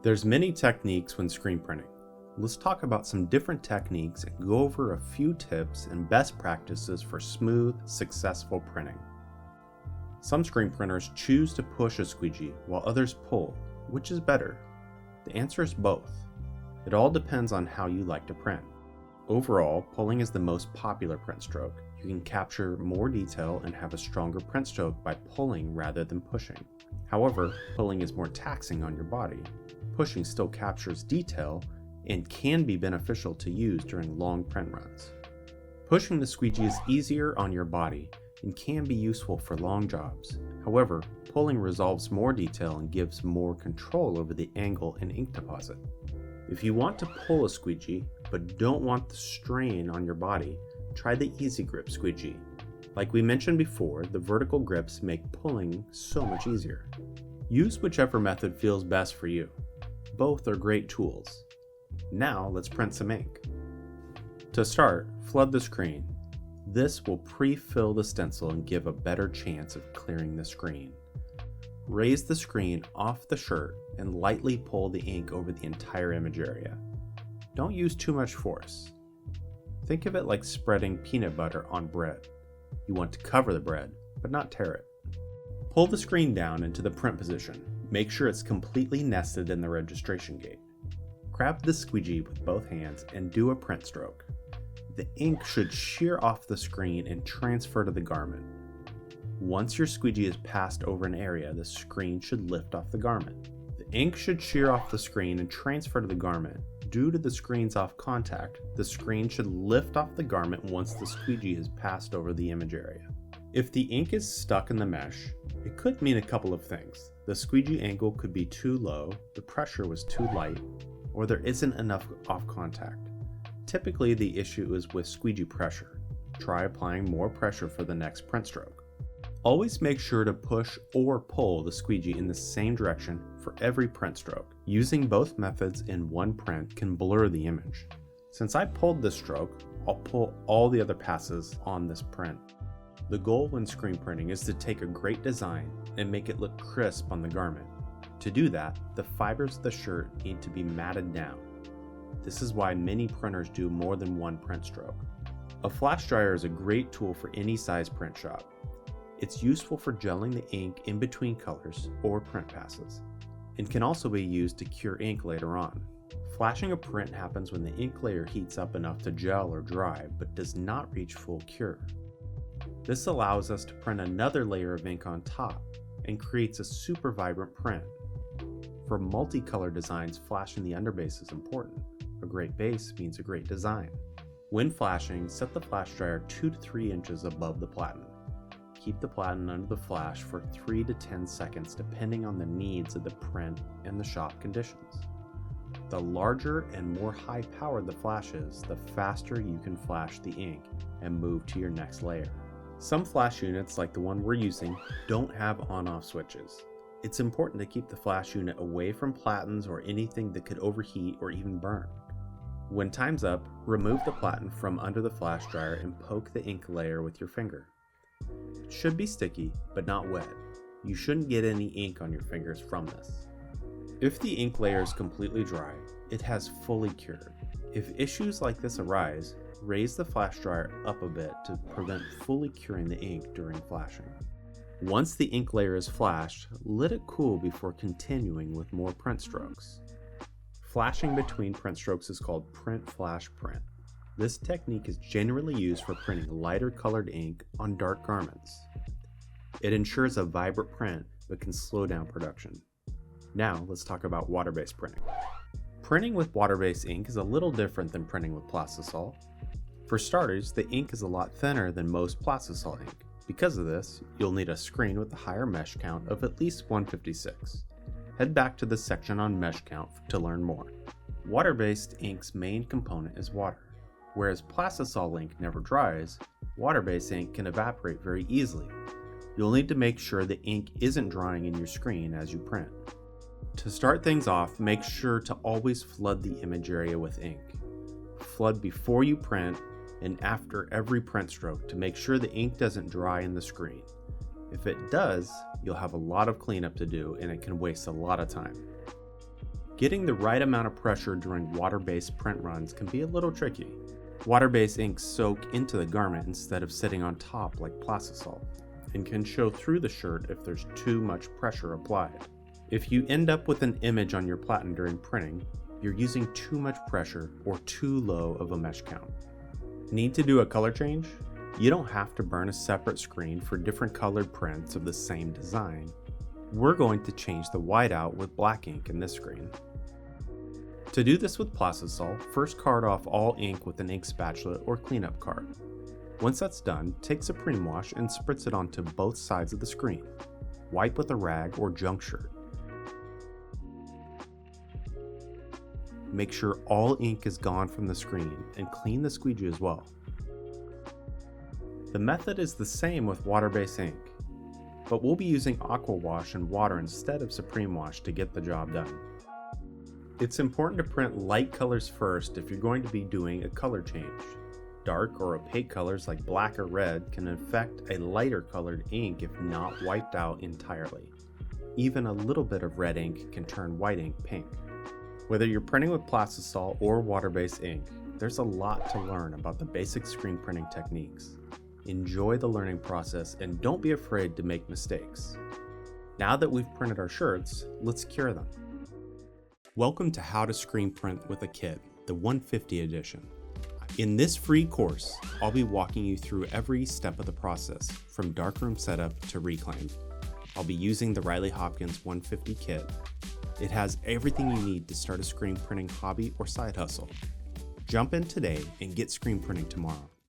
There's many techniques when screen printing. Let's talk about some different techniques and go over a few tips and best practices for smooth, successful printing. Some screen printers choose to push a squeegee while others pull. Which is better? The answer is both. It all depends on how you like to print. Overall, pulling is the most popular print stroke. You can capture more detail and have a stronger print stroke by pulling rather than pushing. However, pulling is more taxing on your body. Pushing still captures detail and can be beneficial to use during long print runs. Pushing the squeegee is easier on your body and can be useful for long jobs. However, pulling resolves more detail and gives more control over the angle and ink deposit. If you want to pull a squeegee but don't want the strain on your body, try the Easy Grip squeegee. Like we mentioned before, the vertical grips make pulling so much easier. Use whichever method feels best for you. Both are great tools. Now let's print some ink. To start, flood the screen. This will pre-fill the stencil and give a better chance of clearing the screen. Raise the screen off the shirt and lightly pull the ink over the entire image area. Don't use too much force. Think of it like spreading peanut butter on bread. You want to cover the bread, but not tear it. Pull the screen down into the print position. Make sure it's completely nested in the registration gate. Grab the squeegee with both hands and do a print stroke. The ink should shear off the screen and transfer to the garment. Once your squeegee is passed over an area, the screen should lift off the garment. The ink should shear off the screen and transfer to the garment. Due to the screen's off contact, the screen should lift off the garment once the squeegee has passed over the image area. If the ink is stuck in the mesh, it could mean a couple of things. The squeegee angle could be too low, the pressure was too light, or there isn't enough off contact. Typically, the issue is with squeegee pressure. Try applying more pressure for the next print stroke. Always make sure to push or pull the squeegee in the same direction for every print stroke. Using both methods in one print can blur the image. Since I pulled this stroke, I'll pull all the other passes on this print. The goal when screen printing is to take a great design and make it look crisp on the garment. To do that, the fibers of the shirt need to be matted down. This is why many printers do more than one print stroke. A flash dryer is a great tool for any size print shop. It's useful for gelling the ink in between colors or print passes, and can also be used to cure ink later on. Flashing a print happens when the ink layer heats up enough to gel or dry, but does not reach full cure. This allows us to print another layer of ink on top and creates a super vibrant print. For multicolor designs, flashing the underbase is important. A great base means a great design. When flashing, set the flash dryer 2 to 3 inches above the platen. Keep the platen under the flash for 3 to 10 seconds depending on the needs of the print and the shop conditions. The larger and more high powered the flash is, the faster you can flash the ink and move to your next layer. Some flash units, like the one we're using, don't have on-off switches. It's important to keep the flash unit away from platens or anything that could overheat or even burn. When time's up, remove the platen from under the flash dryer and poke the ink layer with your finger. It should be sticky, but not wet. You shouldn't get any ink on your fingers from this. If the ink layer is completely dry, it has fully cured. If issues like this arise, raise the flash dryer up a bit to prevent fully curing the ink during flashing. Once the ink layer is flashed, let it cool before continuing with more print strokes. Flashing between print strokes is called print flash print. This technique is generally used for printing lighter colored ink on dark garments. It ensures a vibrant print but can slow down production. Now let's talk about water-based printing. Printing with water-based ink is a little different than printing with plastisol. For starters, the ink is a lot thinner than most plastisol ink. Because of this, you'll need a screen with a higher mesh count of at least 156. Head back to the section on mesh count to learn more. Water-based ink's main component is water. Whereas plastisol ink never dries, water-based ink can evaporate very easily. You'll need to make sure the ink isn't drying in your screen as you print. To start things off, make sure to always flood the image area with ink. Flood before you print and after every print stroke to make sure the ink doesn't dry in the screen. If it does, you'll have a lot of cleanup to do and it can waste a lot of time. Getting the right amount of pressure during water-based print runs can be a little tricky. Water-based inks soak into the garment instead of sitting on top like plastisol, and can show through the shirt if there's too much pressure applied. If you end up with an image on your platen during printing, you're using too much pressure or too low of a mesh count. Need to do a color change? You don't have to burn a separate screen for different colored prints of the same design. We're going to change the white out with black ink in this screen. To do this with plastisol, first card off all ink with an ink spatula or cleanup card. Once that's done, take Supreme Wash and spritz it onto both sides of the screen. Wipe with a rag or junk shirt. Make sure all ink is gone from the screen and clean the squeegee as well. The method is the same with water-based ink, but we'll be using Aqua Wash and water instead of Supreme Wash to get the job done. It's important to print light colors first if you're going to be doing a color change. Dark or opaque colors like black or red can affect a lighter colored ink if not wiped out entirely. Even a little bit of red ink can turn white ink pink. Whether you're printing with plastisol or water-based ink, there's a lot to learn about the basic screen printing techniques. Enjoy the learning process and don't be afraid to make mistakes. Now that we've printed our shirts, let's cure them. Welcome to How to Screen Print with a Kit, the 150 edition. In this free course, I'll be walking you through every step of the process, from darkroom setup to reclaim. I'll be using the Riley Hopkins 150 kit. It has everything you need to start a screen printing hobby or side hustle. Jump in today and get screen printing tomorrow.